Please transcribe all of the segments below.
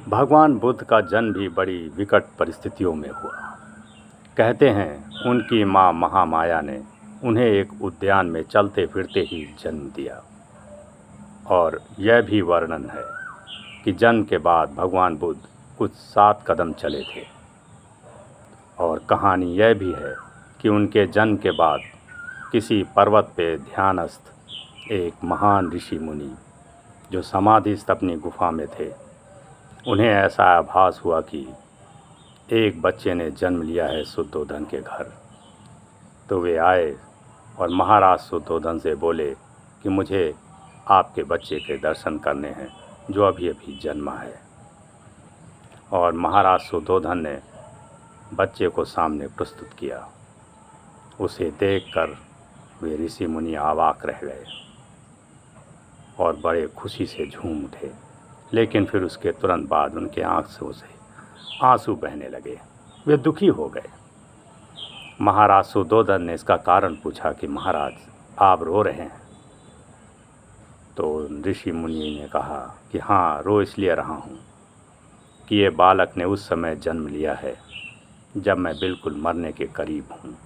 भगवान बुद्ध का जन्म भी बड़ी विकट परिस्थितियों में हुआ। कहते हैं उनकी माँ महामाया ने उन्हें एक उद्यान में चलते फिरते ही जन्म दिया। और यह भी वर्णन है कि जन्म के बाद भगवान बुद्ध कुछ 7 कदम चले थे। और कहानी यह भी है कि उनके जन्म के बाद किसी पर्वत पे ध्यानस्थ एक महान ऋषि मुनि जो समाधिस्थ अपनी गुफा में थे, उन्हें ऐसा आभास हुआ कि एक बच्चे ने जन्म लिया है शुद्धोधन के घर। तो वे आए और महाराज शुद्धोधन से बोले कि मुझे आपके बच्चे के दर्शन करने हैं जो अभी अभी जन्मा है। और महाराज शुद्धोधन ने बच्चे को सामने प्रस्तुत किया। उसे देखकर वे ऋषि मुनि अवाक रह गए और बड़े खुशी से झूम उठे। लेकिन फिर उसके तुरंत बाद उनके आंखों से आंसू बहने लगे। वे दुखी हो गए। महाराज शुद्धोधन ने इसका कारण पूछा कि महाराज आप रो रहे हैं। तो ऋषि मुनि ने कहा कि हाँ, रो इसलिए रहा हूँ कि ये बालक ने उस समय जन्म लिया है जब मैं बिल्कुल मरने के करीब हूँ।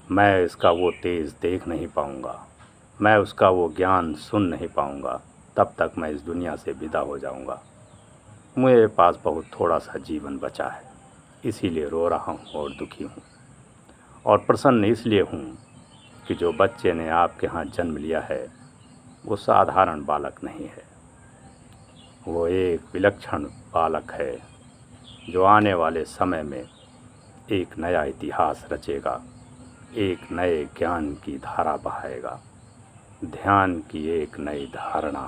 मैं इसका वो तेज देख नहीं पाऊँगा, मैं उसका वो ज्ञान सुन नहीं पाऊँगा। तब तक मैं इस दुनिया से विदा हो जाऊंगा। मेरे पास बहुत थोड़ा सा जीवन बचा है, इसीलिए रो रहा हूँ और दुखी हूँ। और प्रसन्न इसलिए हूँ कि जो बच्चे ने आपके यहाँ जन्म लिया है वो साधारण बालक नहीं है, वो एक विलक्षण बालक है जो आने वाले समय में एक नया इतिहास रचेगा, एक नए ज्ञान की धारा बहाएगा, ध्यान की एक नई धारणा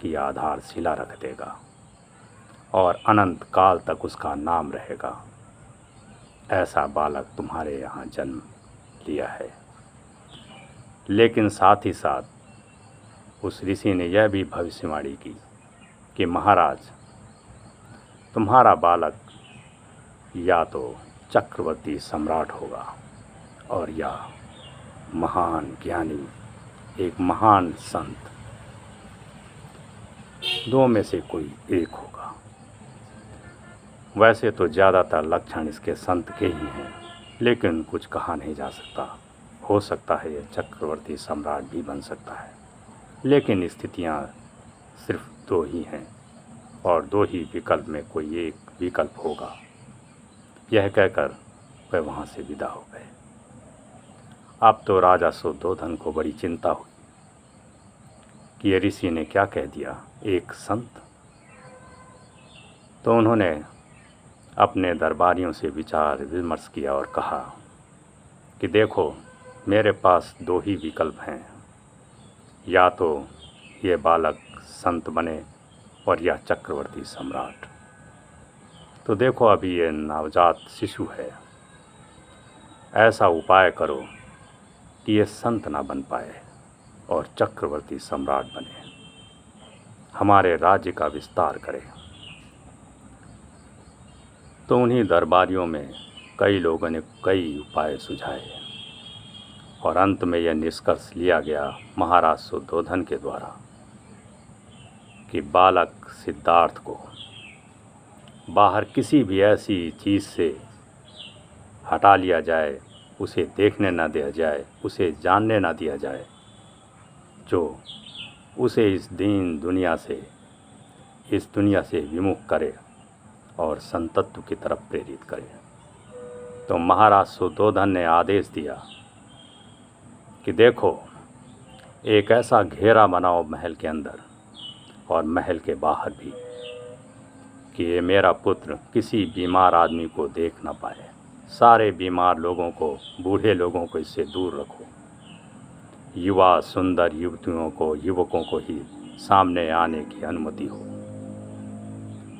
की आधारशिला रख देगा और अनंत काल तक उसका नाम रहेगा। ऐसा बालक तुम्हारे यहाँ जन्म लिया है। लेकिन साथ ही साथ उस ऋषि ने यह भी भविष्यवाणी की कि महाराज, तुम्हारा बालक या तो चक्रवर्ती सम्राट होगा और या महान ज्ञानी, एक महान संत, दो में से कोई एक होगा। वैसे तो ज़्यादातर लक्षण इसके संत के ही हैं, लेकिन कुछ कहा नहीं जा सकता। हो सकता है यह चक्रवर्ती सम्राट भी बन सकता है, लेकिन स्थितियां सिर्फ 2 ही हैं और 2 ही विकल्प में कोई एक विकल्प होगा। यह कहकर वह वहाँ से विदा हो गए। अब तो राजा शुद्धोधन को बड़ी चिंता हुई कि ये ऋषि ने क्या कह दिया, एक संत। तो उन्होंने अपने दरबारियों से विचार विमर्श किया और कहा कि देखो, मेरे पास 2 ही विकल्प हैं, या तो ये बालक संत बने और या चक्रवर्ती सम्राट। तो देखो, अभी ये नवजात शिशु है, ऐसा उपाय करो कि ये संत ना बन पाए और चक्रवर्ती सम्राट बने, हमारे राज्य का विस्तार करे। तो उन्हीं दरबारियों में कई लोगों ने कई उपाय सुझाए और अंत में यह निष्कर्ष लिया गया महाराज शुद्धोधन के द्वारा कि बालक सिद्धार्थ को बाहर किसी भी ऐसी चीज़ से हटा लिया जाए, उसे देखने ना दिया जाए, उसे जानने ना दिया जाए, जो उसे इस दुनिया से विमुख करे और संतत्व की तरफ प्रेरित करे। तो महाराज शुद्धोधन ने आदेश दिया कि देखो, एक ऐसा घेरा बनाओ महल के अंदर और महल के बाहर भी कि ये मेरा पुत्र किसी बीमार आदमी को देख ना पाए। सारे बीमार लोगों को, बूढ़े लोगों को इससे दूर रखो। युवा सुंदर युवतियों को, युवकों को ही सामने आने की अनुमति हो।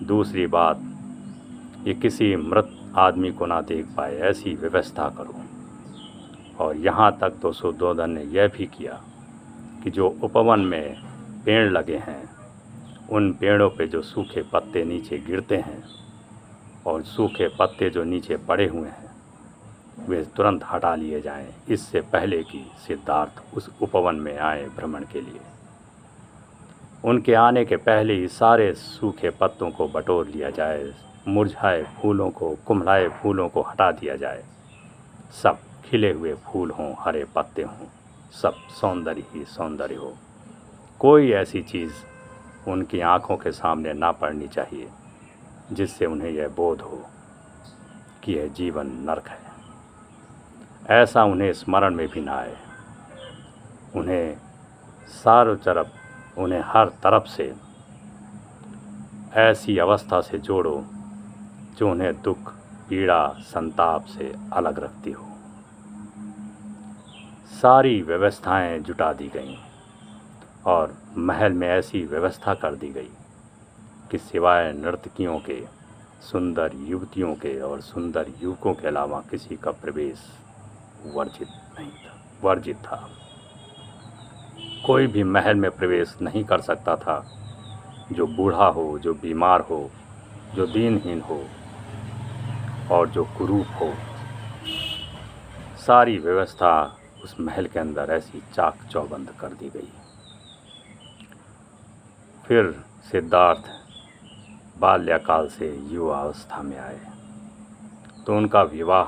दूसरी बात, ये किसी मृत आदमी को ना देख पाए, ऐसी व्यवस्था करो। और यहाँ तक तो शुद्धोधन ने यह भी किया कि जो उपवन में पेड़ लगे हैं, उन पेड़ों पे जो सूखे पत्ते नीचे गिरते हैं और सूखे पत्ते जो नीचे पड़े हुए हैं, वे तुरंत हटा लिए जाएं, इससे पहले कि सिद्धार्थ उस उपवन में आए भ्रमण के लिए। उनके आने के पहले ही सारे सूखे पत्तों को बटोर लिया जाए, मुरझाए फूलों को, कुम्हलाए फूलों को हटा दिया जाए। सब खिले हुए फूल हों, हरे पत्ते हों, सब सौंदर्य ही सौंदर्य हो। कोई ऐसी चीज़ उनकी आँखों के सामने ना पड़नी चाहिए जिससे उन्हें यह बोध हो कि यह जीवन नरक है। ऐसा उन्हें स्मरण में भी ना आए। उन्हें चारों तरफ, उन्हें हर तरफ से ऐसी अवस्था से जोड़ो जो उन्हें दुख, पीड़ा, संताप से अलग रखती हो। सारी व्यवस्थाएं जुटा दी गईं और महल में ऐसी व्यवस्था कर दी गई कि सिवाय नर्तकियों के, सुंदर युवतियों के और सुंदर युवकों के अलावा किसी का प्रवेश वर्जित था। कोई भी महल में प्रवेश नहीं कर सकता था जो बूढ़ा हो, जो बीमार हो, जो दीनहीन हो और जो कुरूप हो। सारी व्यवस्था उस महल के अंदर ऐसी चाक चौबंद कर दी गई। फिर सिद्धार्थ बाल्यकाल से युवा अवस्था में आए तो उनका विवाह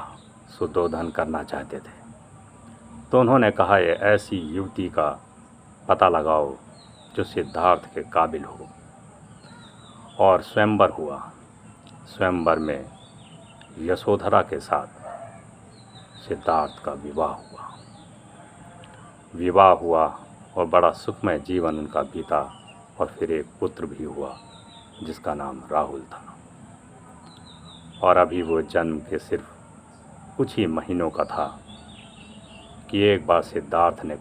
सुद्धोधन करना चाहते थे। तो उन्होंने कहा, ये ऐसी युवती का पता लगाओ जो सिद्धार्थ के काबिल हो। और स्वयंवर हुआ। स्वयंवर में यशोधरा के साथ सिद्धार्थ का विवाह हुआ और बड़ा सुखमय जीवन उनका बीता। और फिर एक पुत्र भी हुआ जिसका नाम राहुल था। और अभी वो जन्म के सिर्फ कुछ ही महीनों का था कि एक बार सिद्धार्थ ने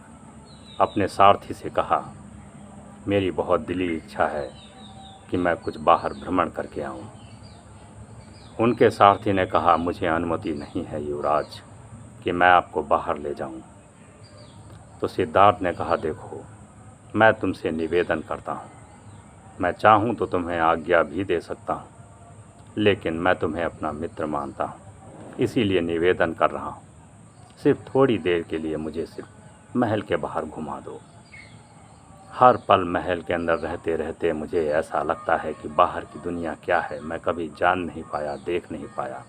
अपने सारथी से कहा, मेरी बहुत दिली इच्छा है कि मैं कुछ बाहर भ्रमण करके आऊं। उनके सारथी ने कहा, मुझे अनुमति नहीं है युवराज कि मैं आपको बाहर ले जाऊं। तो सिद्धार्थ ने कहा, देखो, मैं तुमसे निवेदन करता हूं, मैं चाहूं तो तुम्हें आज्ञा भी दे सकता हूं, लेकिन मैं तुम्हें अपना मित्र मानता हूं, इसीलिए निवेदन कर रहा हूं, सिर्फ थोड़ी देर के लिए मुझे सिर्फ महल के बाहर घुमा दो। हर पल महल के अंदर रहते रहते मुझे ऐसा लगता है कि बाहर की दुनिया क्या है मैं कभी जान नहीं पाया, देख नहीं पाया।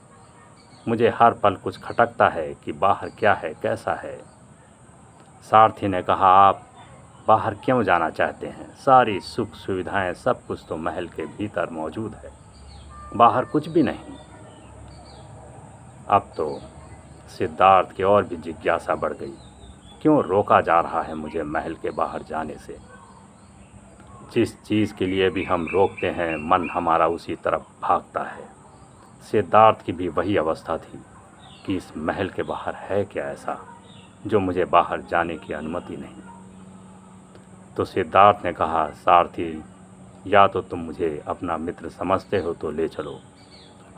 मुझे हर पल कुछ खटकता है कि बाहर क्या है, कैसा है। सारथी ने कहा, आप बाहर क्यों जाना चाहते हैं? सारी सुख सुविधाएं, सब कुछ तो महल के भीतर मौजूद है, बाहर कुछ भी नहीं। अब तो सिद्धार्थ की और भी जिज्ञासा बढ़ गई, क्यों रोका जा रहा है मुझे महल के बाहर जाने से? जिस चीज़ के लिए भी हम रोकते हैं मन हमारा उसी तरफ भागता है। सिद्धार्थ की भी वही अवस्था थी कि इस महल के बाहर है क्या ऐसा जो मुझे बाहर जाने की अनुमति नहीं। तो सिद्धार्थ ने कहा, सारथी, या तो तुम मुझे अपना मित्र समझते हो तो ले चलो,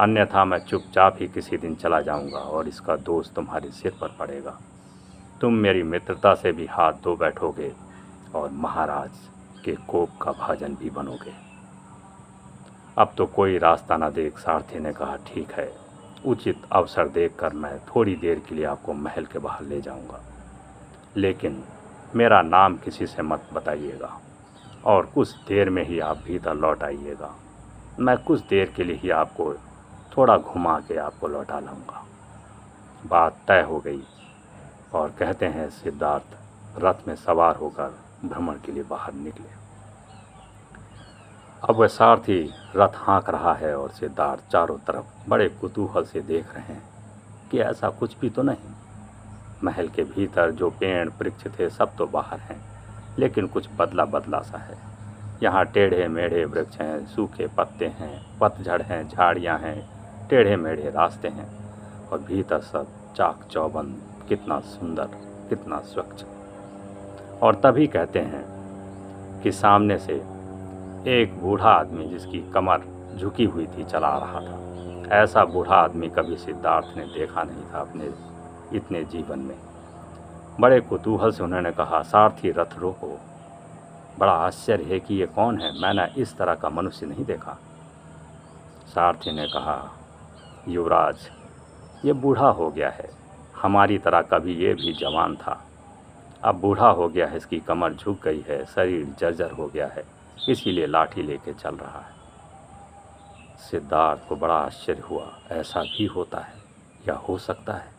अन्यथा मैं चुपचाप ही किसी दिन चला जाऊंगा और इसका दोष तुम्हारे सिर पर पड़ेगा। तुम मेरी मित्रता से भी हाथ धो बैठोगे और महाराज के कोप का भाजन भी बनोगे। अब तो कोई रास्ता न देख सारथी ने कहा, ठीक है, उचित अवसर देखकर मैं थोड़ी देर के लिए आपको महल के बाहर ले जाऊंगा, लेकिन मेरा नाम किसी से मत बताइएगा और कुछ देर में ही आप भीतर लौट आइएगा। मैं कुछ देर के लिए ही आपको थोड़ा घुमा के आपको लौटा लाऊंगा। बात तय हो गई और कहते हैं सिद्धार्थ रथ में सवार होकर भ्रमण के लिए बाहर निकले। अब वह सारथी रथ हाँक रहा है और सिद्धार्थ चारों तरफ बड़े कुतूहल से देख रहे हैं कि ऐसा कुछ भी तो नहीं। महल के भीतर जो पेड़ वृक्ष थे सब तो बाहर हैं, लेकिन कुछ बदला बदला सा है। यहाँ टेढ़े मेढ़े वृक्ष हैं, सूखे पत्ते हैं, पतझड़ हैं, झाड़ियाँ हैं, टेढ़े मेढ़े रास्ते हैं और भीतर सब चाक चौबंद, कितना सुंदर, कितना स्वच्छ। और तभी कहते हैं कि सामने से एक बूढ़ा आदमी जिसकी कमर झुकी हुई थी चला रहा था। ऐसा बूढ़ा आदमी कभी सिद्धार्थ ने देखा नहीं था अपने इतने जीवन में। बड़े कुतूहल से उन्होंने कहा, सारथी रथ रोको, बड़ा आश्चर्य है कि ये कौन है, मैंने इस तरह का मनुष्य नहीं देखा। सारथी ने कहा, युवराज, ये बूढ़ा हो गया है, हमारी तरह कभी ये भी जवान था, अब बूढ़ा हो गया है, इसकी कमर झुक गई है, शरीर जर्जर हो गया है, इसीलिए लाठी लेके चल रहा है। सिद्धार्थ को बड़ा आश्चर्य हुआ, ऐसा भी होता है या हो सकता है।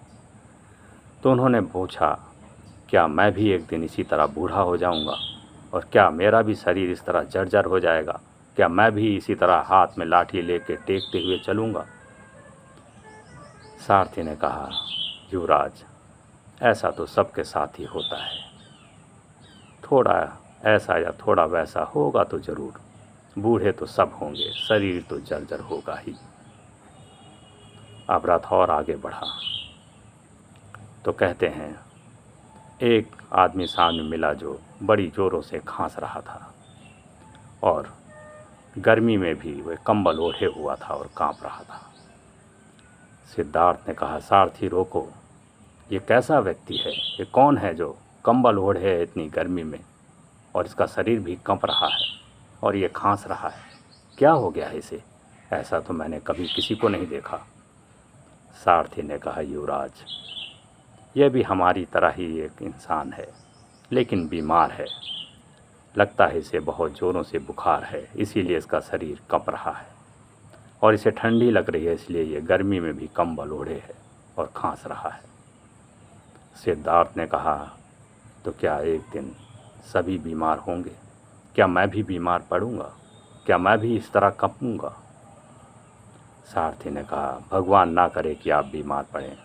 तो उन्होंने पूछा, क्या मैं भी एक दिन इसी तरह बूढ़ा हो जाऊंगा, और क्या मेरा भी शरीर इस तरह जर्जर हो जाएगा? क्या मैं भी इसी तरह हाथ में लाठी लेके टेकते हुए चलूंगा? सारथी ने कहा, युवराज, ऐसा तो सबके साथ ही होता है। थोड़ा ऐसा या थोड़ा वैसा होगा तो ज़रूर। बूढ़े तो सब होंगे, शरीर तो जर्जर होगा ही। अब रथ और आगे बढ़ा तो कहते हैं, एक आदमी सामने मिला जो बड़ी ज़ोरों से खांस रहा था, और गर्मी में भी वह कंबल ओढ़े हुआ था और कांप रहा था। सिद्धार्थ ने कहा, सारथी रोको, ये कैसा व्यक्ति है? ये कौन है जो कंबल ओढ़े है इतनी गर्मी में, और इसका शरीर भी कंप रहा है और ये खांस रहा है? क्या हो गया है इसे? ऐसा तो मैंने कभी किसी को नहीं देखा। सारथी ने कहा, युवराज, यह भी हमारी तरह ही एक इंसान है, लेकिन बीमार है। लगता है इसे बहुत ज़ोरों से बुखार है, इसीलिए इसका शरीर कंप रहा है, और इसे ठंडी लग रही है, इसलिए ये गर्मी में भी कंबल ओढ़े है और खांस रहा है। सिद्धार्थ ने कहा, तो क्या एक दिन सभी बीमार होंगे? क्या मैं भी बीमार पड़ूंगा? क्या मैं भी इस तरह कंपूंगा? सारथी ने कहा, भगवान ना करे कि आप बीमार पड़ें,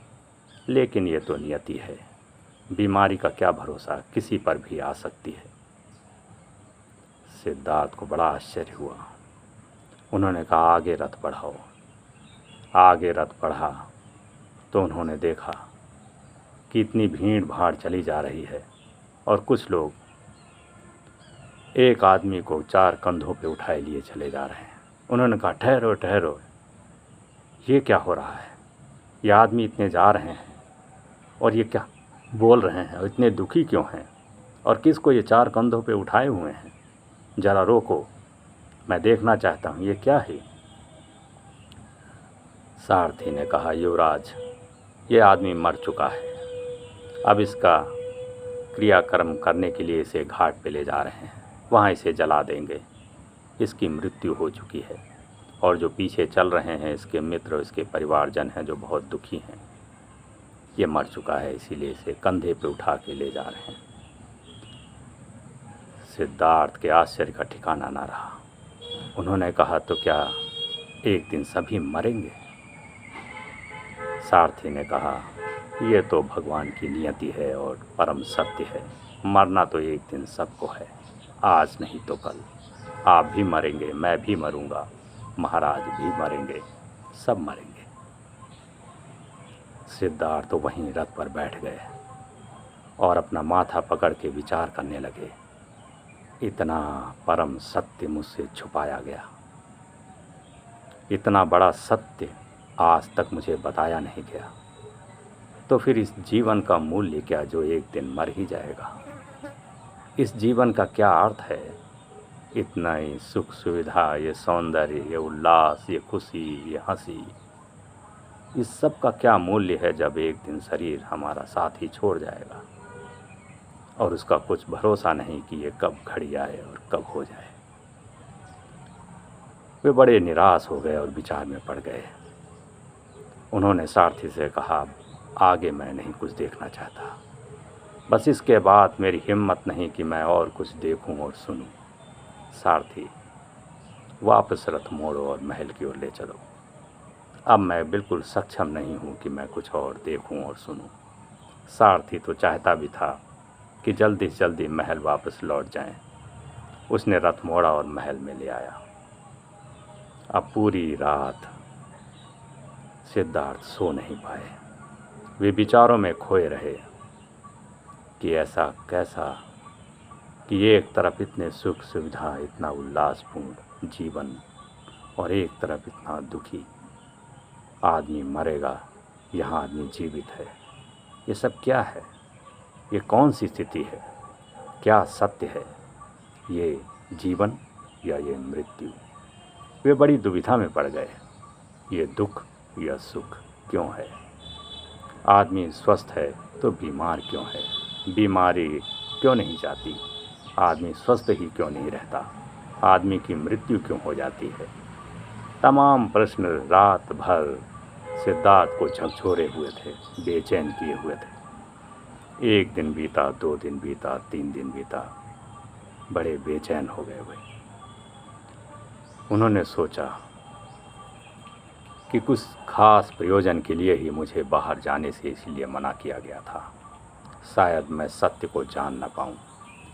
लेकिन ये तो नियति है। बीमारी का क्या भरोसा, किसी पर भी आ सकती है। सिद्धार्थ को बड़ा आश्चर्य हुआ। उन्होंने कहा, आगे रथ बढ़ाओ। आगे रथ बढ़ा तो उन्होंने देखा कि इतनी भीड़ भाड़ चली जा रही है, और कुछ लोग एक आदमी को 4 कंधों पे उठाए लिए चले जा रहे हैं। उन्होंने कहा, ठहरो ठहरो, ये क्या हो रहा है? ये आदमी इतने जा रहे हैं और ये क्या बोल रहे हैं, और इतने दुखी क्यों हैं, और किसको ये 4 कंधों पे उठाए हुए हैं? ज़रा रोको, मैं देखना चाहता हूँ, ये क्या है? सारथी ने कहा, युवराज, ये आदमी मर चुका है। अब इसका क्रियाकर्म करने के लिए इसे घाट पे ले जा रहे हैं, वहाँ इसे जला देंगे। इसकी मृत्यु हो चुकी है, और जो पीछे चल रहे हैं इसके मित्र, इसके परिवारजन हैं जो बहुत दुखी हैं। ये मर चुका है, इसीलिए इसे कंधे पे उठा के ले जा रहे हैं। सिद्धार्थ के आश्चर्य का ठिकाना ना रहा। उन्होंने कहा, तो क्या एक दिन सभी मरेंगे? सारथी ने कहा, ये तो भगवान की नियति है और परम सत्य है। मरना तो एक दिन सबको है, आज नहीं तो कल। आप भी मरेंगे, मैं भी मरूंगा, महाराज भी मरेंगे, सब मरेंगे। सिद्धार्थ तो वहीं रथ पर बैठ गए और अपना माथा पकड़ के विचार करने लगे, इतना परम सत्य मुझसे छुपाया गया, इतना बड़ा सत्य आज तक मुझे बताया नहीं गया, तो फिर इस जीवन का मूल्य क्या जो एक दिन मर ही जाएगा? इस जीवन का क्या अर्थ है? इतना ही सुख सुविधा, ये सौंदर्य, ये उल्लास, ये खुशी, ये हंसी, इस सब का क्या मूल्य है जब एक दिन शरीर हमारा साथ ही छोड़ जाएगा, और उसका कुछ भरोसा नहीं कि ये कब घड़ी आए और कब हो जाए। वे बड़े निराश हो गए और विचार में पड़ गए। उन्होंने सारथी से कहा, आगे मैं नहीं कुछ देखना चाहता, बस इसके बाद मेरी हिम्मत नहीं कि मैं और कुछ देखूं और सुनूं। सारथी, वापस रथ मोड़ो और महल की ओर ले चलो। अब मैं बिल्कुल सक्षम नहीं हूं कि मैं कुछ और देखूं और सुनूं। सारथी तो चाहता भी था कि जल्दी से जल्दी महल वापस लौट जाएं। उसने रथ मोड़ा और महल में ले आया। अब पूरी रात सिद्धार्थ सो नहीं पाए। वे विचारों में खोए रहे कि ऐसा कैसा कि एक तरफ इतने सुख सुविधा, इतना उल्लासपूर्ण जीवन, और एक तरफ इतना दुखी आदमी मरेगा, यहाँ आदमी जीवित है। ये सब क्या है? ये कौन सी स्थिति है? क्या सत्य है? ये जीवन या ये मृत्यु? वे बड़ी दुविधा में पड़ गए। ये दुख या सुख क्यों है? आदमी स्वस्थ है तो बीमार क्यों है? बीमारी क्यों नहीं जाती? आदमी स्वस्थ ही क्यों नहीं रहता? आदमी की मृत्यु क्यों हो जाती है? तमाम प्रश्न रात भर सिद्धार्थ को झकझोरे हुए थे, बेचैन किए हुए थे। 1 दिन बीता, 2 दिन बीता, 3 दिन बीता, बड़े बेचैन हो गए वे। उन्होंने सोचा कि कुछ खास प्रयोजन के लिए ही मुझे बाहर जाने से इसलिए मना किया गया था। शायद मैं सत्य को जान न पाऊँ,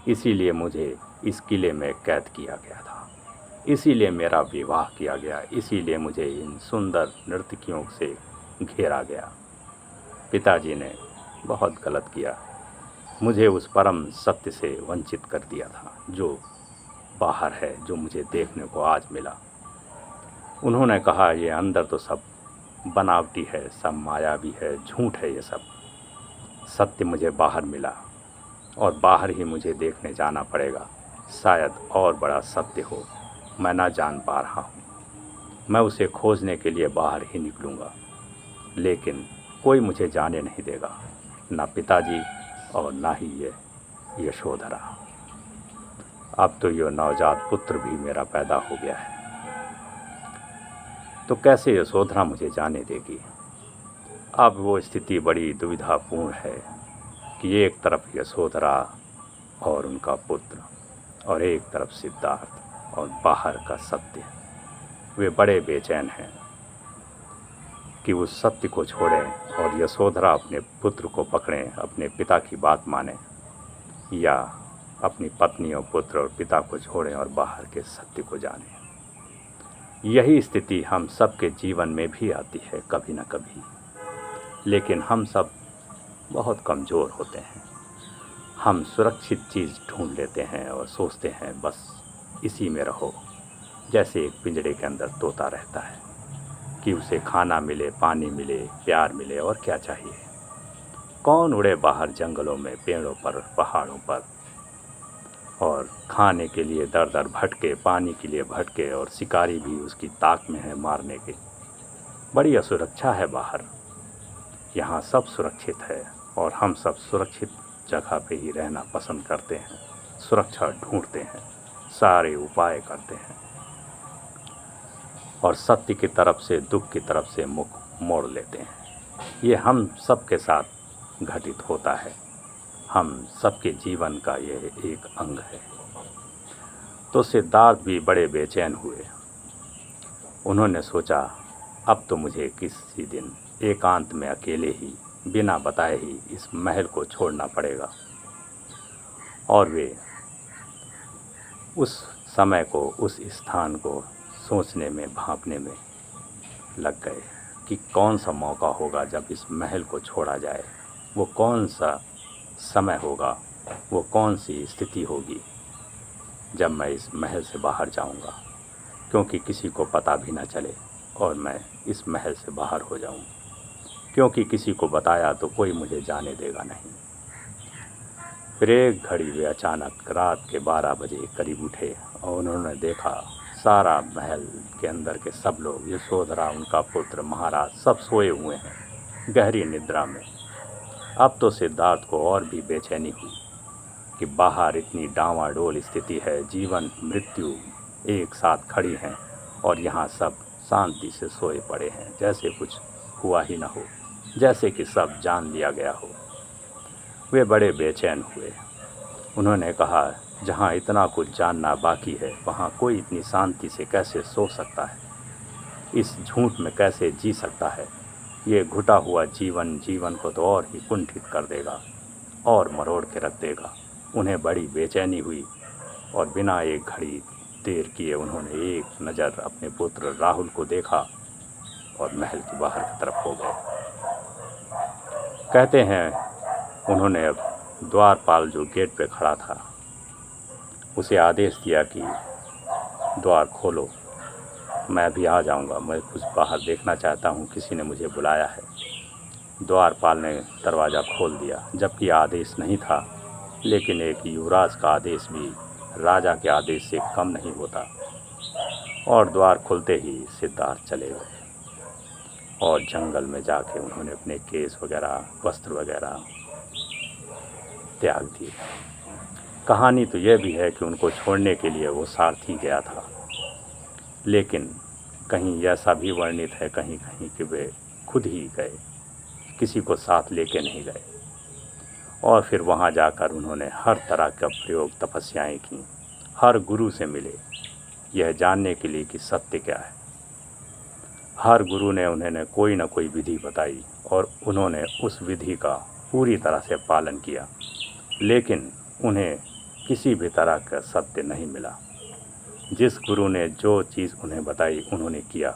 इसीलिए मुझे इस किले में कैद किया गया था। इसीलिए मेरा विवाह किया गया, इसीलिए मुझे इन सुंदर नर्तकियों से घेरा गया। पिताजी ने बहुत गलत किया, मुझे उस परम सत्य से वंचित कर दिया था जो बाहर है, जो मुझे देखने को आज मिला। उन्होंने कहा ये अंदर तो सब बनावटी है, सब मायावी है, झूठ है ये सब। सत्य मुझे बाहर मिला और बाहर ही मुझे देखने जाना पड़ेगा। शायद और बड़ा सत्य हो, मैं ना जान पा रहा हूँ। मैं उसे खोजने के लिए बाहर ही निकलूँगा, लेकिन कोई मुझे जाने नहीं देगा, ना पिताजी और ना ही ये यशोधरा। अब तो ये नवजात पुत्र भी मेरा पैदा हो गया है, तो कैसे यशोधरा मुझे जाने देगी? अब वो स्थिति बड़ी दुविधापूर्ण है कि एक तरफ यशोधरा और उनका पुत्र, और एक तरफ सिद्धार्थ और बाहर का सत्य। वे बड़े बेचैन हैं कि उस सत्य को छोड़ें और यशोधरा अपने पुत्र को पकड़ें, अपने पिता की बात मानें, या अपनी पत्नी और पुत्र और पिता को छोड़ें और बाहर के सत्य को जानें। यही स्थिति हम सब के जीवन में भी आती है कभी न कभी, लेकिन हम सब बहुत कमज़ोर होते हैं। हम सुरक्षित चीज़ ढूंढ लेते हैं और सोचते हैं बस इसी में रहो, जैसे एक पिंजरे के अंदर तोता रहता है कि उसे खाना मिले, पानी मिले, प्यार मिले, और क्या चाहिए। कौन उड़े बाहर जंगलों में, पेड़ों पर, पहाड़ों पर, और खाने के लिए दर दर भटके, पानी के लिए भटके, और शिकारी भी उसकी ताक में है मारने के। बड़ी असुरक्षा है बाहर। यहाँ सब सुरक्षित है और हम सब सुरक्षित जगह पे ही रहना पसंद करते हैं, सुरक्षा ढूंढते हैं, सारे उपाय करते हैं, और सत्य की तरफ से, दुख की तरफ से मुख मोड़ लेते हैं। ये हम सब के साथ घटित होता है, हम सबके जीवन का ये एक अंग है। तो सिद्धार्थ भी बड़े बेचैन हुए। उन्होंने सोचा अब तो मुझे किसी दिन एकांत में अकेले ही, बिना बताए ही इस महल को छोड़ना पड़ेगा। और वे उस समय को, उस स्थान को सोचने में, भांपने में लग गए कि कौन सा मौका होगा जब इस महल को छोड़ा जाए। वो कौन सा समय होगा, वो कौन सी स्थिति होगी जब मैं इस महल से बाहर जाऊंगा, क्योंकि किसी को पता भी ना चले और मैं इस महल से बाहर हो जाऊं, क्योंकि किसी को बताया तो कोई मुझे जाने देगा नहीं। फिर एक घड़ी वे अचानक रात के 12 बजे करीब उठे और उन्होंने देखा सारा महल के अंदर के सब लोग, यशोधरा, उनका पुत्र, महाराज, सब सोए हुए हैं गहरी निद्रा में। अब तो सिद्धार्थ को और भी बेचैनी हुई कि बाहर इतनी डांवाडोल स्थिति है, जीवन मृत्यु एक साथ खड़ी हैं, और यहाँ सब शांति से सोए पड़े हैं, जैसे कुछ हुआ ही ना हो, जैसे कि सब जान लिया गया हो। वे बड़े बेचैन हुए। उन्होंने कहा जहाँ इतना कुछ जानना बाकी है, वहाँ कोई इतनी शांति से कैसे सो सकता है, इस झूठ में कैसे जी सकता है। ये घुटा हुआ जीवन, जीवन को तो और ही कुंठित कर देगा और मरोड़ के रख देगा। उन्हें बड़ी बेचैनी हुई और बिना एक घड़ी देर किए उन्होंने एक नज़र अपने पुत्र राहुल को देखा और महल की बाहर की तरफ हो गए। कहते हैं उन्होंने अब द्वारपाल जो गेट पे खड़ा था उसे आदेश दिया कि द्वार खोलो, मैं भी आ जाऊंगा, मैं कुछ बाहर देखना चाहता हूं, किसी ने मुझे बुलाया है। द्वारपाल ने दरवाज़ा खोल दिया, जबकि आदेश नहीं था, लेकिन एक युवराज का आदेश भी राजा के आदेश से कम नहीं होता। और द्वार खुलते ही सिद्धार्थ चले गए और जंगल में जाके उन्होंने अपने केस वगैरह, वस्त्र वगैरह त्याग दिए। कहानी तो यह भी है कि उनको छोड़ने के लिए वो सारथी गया था, लेकिन कहीं ऐसा भी वर्णित है कहीं कहीं कि वे खुद ही गए, किसी को साथ लेके नहीं गए। और फिर वहाँ जाकर उन्होंने हर तरह का प्रयोग, तपस्याएं की, हर गुरु से मिले यह जानने के लिए कि सत्य क्या है। हर गुरु ने उन्हें कोई न कोई विधि बताई और उन्होंने उस विधि का पूरी तरह से पालन किया, लेकिन उन्हें किसी भी तरह का सत्य नहीं मिला। जिस गुरु ने जो चीज़ उन्हें बताई उन्होंने किया,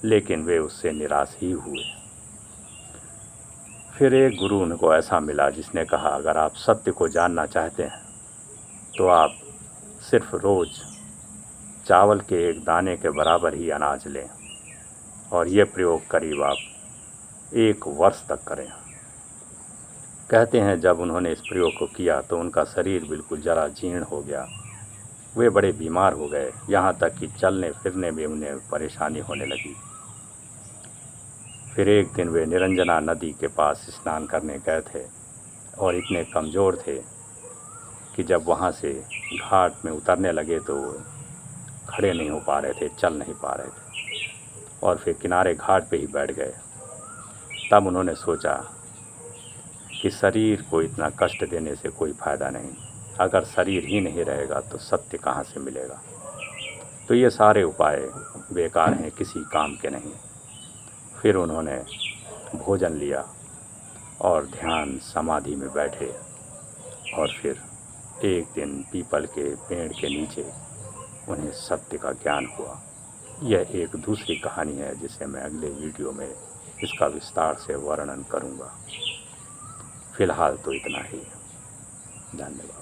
लेकिन वे उससे निराश ही हुए। फिर एक गुरु उनको ऐसा मिला जिसने कहा, अगर आप सत्य को जानना चाहते हैं तो आप सिर्फ रोज़ चावल के एक दाने के बराबर ही अनाज लें और ये प्रयोग करीब आप 1 वर्ष तक करें। कहते हैं जब उन्होंने इस प्रयोग को किया तो उनका शरीर बिल्कुल जरा जीर्ण हो गया, वे बड़े बीमार हो गए, यहाँ तक कि चलने फिरने में उन्हें परेशानी होने लगी। फिर एक दिन वे निरंजना नदी के पास स्नान करने गए थे और इतने कमज़ोर थे कि जब वहाँ से घाट में उतरने लगे तो खड़े नहीं हो पा रहे थे, चल नहीं पा रहे थे और फिर किनारे घाट पे ही बैठ गए। तब उन्होंने सोचा कि शरीर को इतना कष्ट देने से कोई फ़ायदा नहीं, अगर शरीर ही नहीं रहेगा तो सत्य कहाँ से मिलेगा, तो ये सारे उपाय बेकार हैं, किसी काम के नहीं। फिर उन्होंने भोजन लिया और ध्यान समाधि में बैठे और फिर एक दिन पीपल के पेड़ के नीचे उन्हें सत्य का ज्ञान हुआ। यह एक दूसरी कहानी है जिसे मैं अगले वीडियो में इसका विस्तार से वर्णन करूँगा। फ़िलहाल तो इतना ही। धन्यवाद।